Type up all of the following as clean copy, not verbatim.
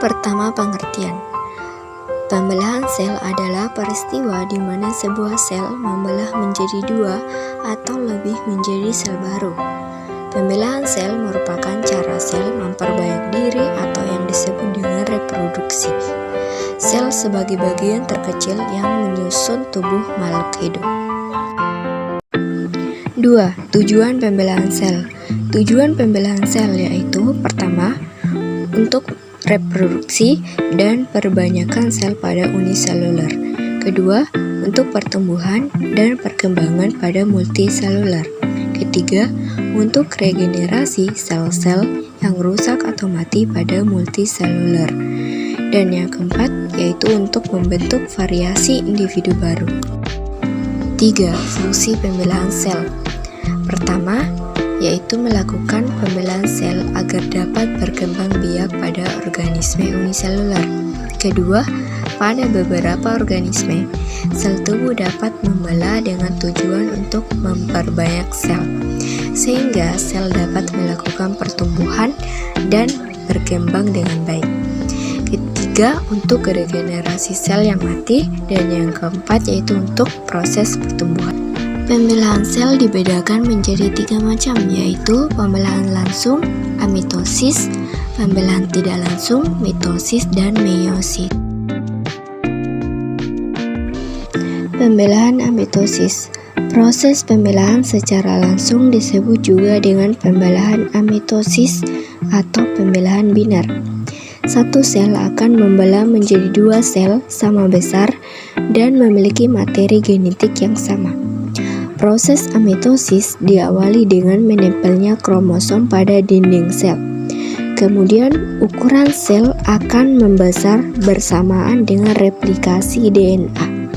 Pertama, pengertian. Pembelahan sel adalah peristiwa di mana sebuah sel membelah menjadi dua atau lebih menjadi sel baru. Pembelahan sel merupakan cara sel memperbanyak diri atau yang disebut dengan reproduksi. Sel sebagai bagian terkecil yang menyusun tubuh makhluk hidup. 2. Tujuan pembelahan sel. Tujuan pembelahan sel yaitu pertama, untuk reproduksi dan perbanyakan sel pada uniseluler. Kedua, untuk pertumbuhan dan perkembangan pada multiseluler. Ketiga, untuk regenerasi sel-sel yang rusak atau mati pada multiseluler. Dan yang keempat, yaitu untuk membentuk variasi individu baru. 3. Fungsi pembelahan sel. Pertama, yaitu melakukan pembelahan sel agar dapat berkembang biak pada organisme uniseluler. Kedua, pada beberapa organisme, sel tubuh dapat membelah dengan tujuan untuk memperbanyak sel, sehingga sel dapat melakukan pertumbuhan dan berkembang dengan baik. Ketiga, untuk regenerasi sel yang mati. Dan yang keempat, yaitu untuk proses pertumbuhan. Pembelahan sel dibedakan menjadi 3 macam, yaitu pembelahan langsung, amitosis, pembelahan tidak langsung, mitosis, dan meiosis. Pembelahan amitosis. Proses pembelahan secara langsung disebut juga dengan pembelahan amitosis atau pembelahan binar. Satu sel akan membelah menjadi 2 sel sama besar dan memiliki materi genetik yang sama. Proses amitosis diawali dengan menempelnya kromosom pada dinding sel. Kemudian, ukuran sel akan membesar bersamaan dengan replikasi DNA.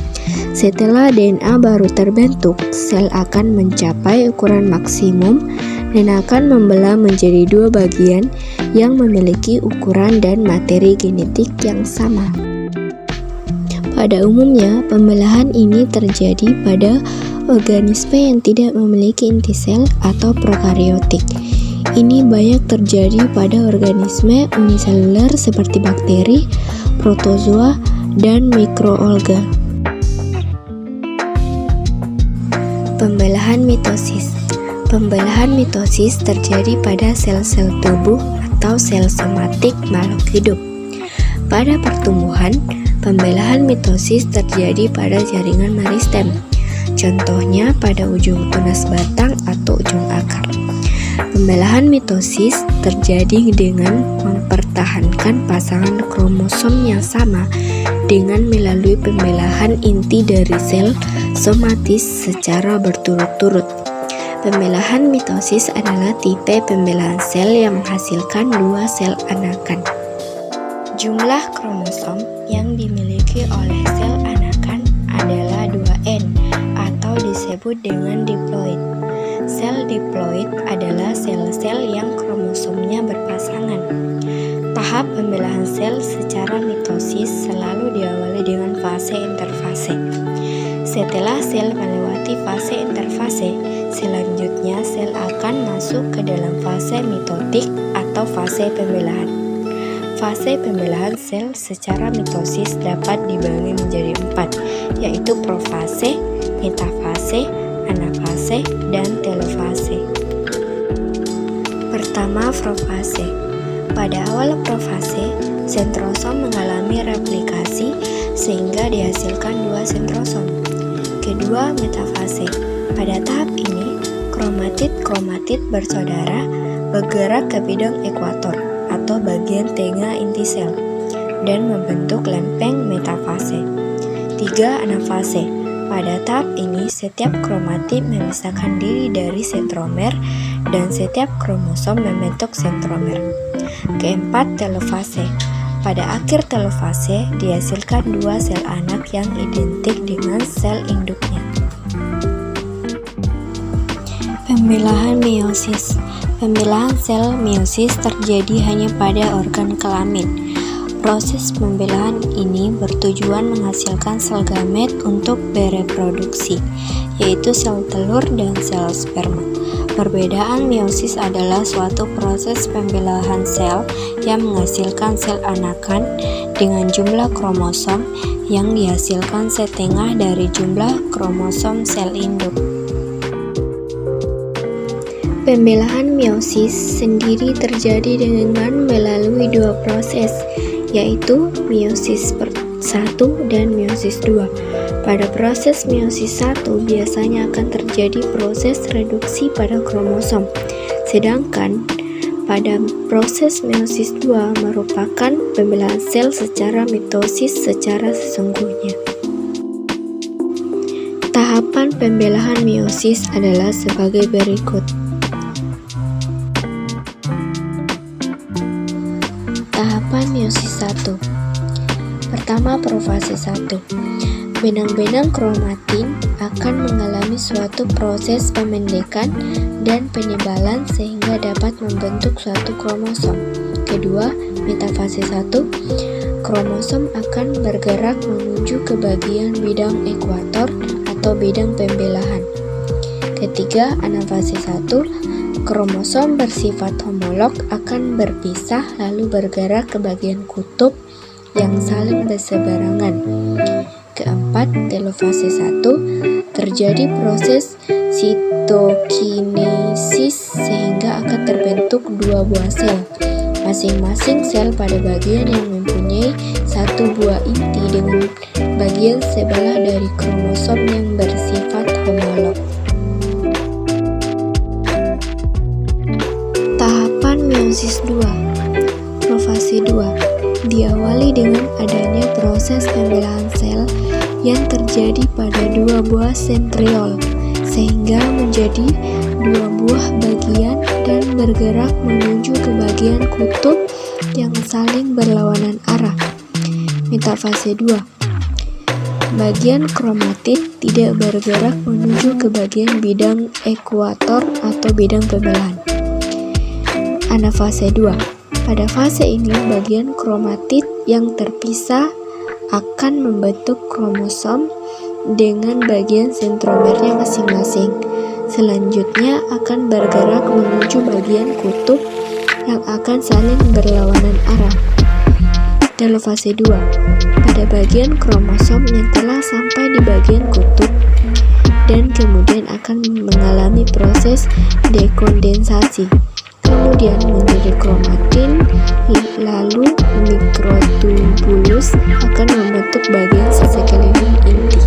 Setelah DNA baru terbentuk, sel akan mencapai ukuran maksimum dan akan membelah menjadi 2 bagian yang memiliki ukuran dan materi genetik yang sama. Pada umumnya, pembelahan ini terjadi pada organisme yang tidak memiliki inti sel atau prokariotik. Ini banyak terjadi pada organisme uniseluler seperti bakteri, protozoa, dan mikroalga. Pembelahan mitosis. Pembelahan mitosis terjadi pada sel-sel tubuh atau sel somatik makhluk hidup. Pada pertumbuhan, pembelahan mitosis terjadi pada jaringan meristem. Contohnya pada ujung tunas batang atau ujung akar. Pembelahan mitosis terjadi dengan mempertahankan pasangan kromosom yang sama dengan melalui pembelahan inti dari sel somatis secara berturut-turut. Pembelahan mitosis adalah tipe pembelahan sel yang menghasilkan 2 sel anakan. Jumlah kromosom yang dimiliki oleh sel anakan adalah 2N atau disebut dengan diploid. Sel diploid adalah sel-sel yang kromosomnya berpasangan. Tahap pembelahan sel secara mitosis selalu diawali dengan fase interfase. Setelah sel melewati fase interfase, selanjutnya sel akan masuk ke dalam fase mitotik atau fase pembelahan. Fase pembelahan sel secara mitosis dapat dibagi menjadi 4, yaitu profase, metafase, anafase, dan telofase. Pertama, profase. Pada awal profase, sentrosom mengalami replikasi sehingga dihasilkan 2 sentrosom. Kedua, metafase. Pada tahap ini, kromatid bersaudara bergerak ke bidang ekuator atau bagian tengah inti sel dan membentuk lempeng metafase. 3. Anafase. Pada tahap ini, setiap kromatid memisahkan diri dari sentromer dan setiap kromosom membentuk sentromer. Keempat, telofase. Pada akhir telofase, dihasilkan 2 sel anak yang identik dengan sel induknya. Pembelahan meiosis. Pembelahan sel meiosis terjadi hanya pada organ kelamin. Proses pembelahan ini bertujuan menghasilkan sel gamet untuk bereproduksi, yaitu sel telur dan sel sperma. Perbedaan meiosis adalah suatu proses pembelahan sel yang menghasilkan sel anakan dengan jumlah kromosom yang dihasilkan setengah dari jumlah kromosom sel induk. Pembelahan meiosis sendiri terjadi dengan melalui dua proses, yaitu meiosis 1 dan meiosis 2. Pada proses meiosis 1 biasanya akan terjadi proses reduksi pada kromosom, sedangkan pada proses meiosis 2 merupakan pembelahan sel secara mitosis secara sesungguhnya. Tahapan pembelahan meiosis adalah sebagai berikut. Tahapan meiosis 1. Pertama, profase 1. Benang-benang kromatin akan mengalami suatu proses pemendekan dan penebalan sehingga dapat membentuk suatu kromosom. Kedua, metafase 1. Kromosom akan bergerak menuju ke bagian bidang ekuator atau bidang pembelahan. Ketiga, anafase 1. Kromosom bersifat homolog akan berpisah lalu bergerak ke bagian kutub yang saling berseberangan. Keempat, telofase 1. Terjadi proses sitokinesis sehingga akan terbentuk dua buah sel. Masing-masing sel pada bagian yang mempunyai satu buah inti dengan bagian sebelah dari kromosom yang bersifat homolog. Tahapan meiosis 2. Profase 2. Diawali dengan adanya proses pembelahan sel yang terjadi pada dua buah sentriol, sehingga menjadi dua buah bagian dan bergerak menuju ke bagian kutub yang saling berlawanan arah. Metafase 2. Bagian kromatid tidak bergerak menuju ke bagian bidang ekuator atau bidang pembelahan. Anafase 2. Pada fase ini, bagian kromatid yang terpisah akan membentuk kromosom dengan bagian sentromernya masing-masing. Selanjutnya akan bergerak menuju bagian kutub yang akan saling berlawanan arah. Telofase 2. Pada bagian kromosom yang telah sampai di bagian kutub dan kemudian akan mengalami proses dekondensasi. Kemudian menjadi kromatin, lalu mikrotubulus akan membentuk bagian sekeliling inti.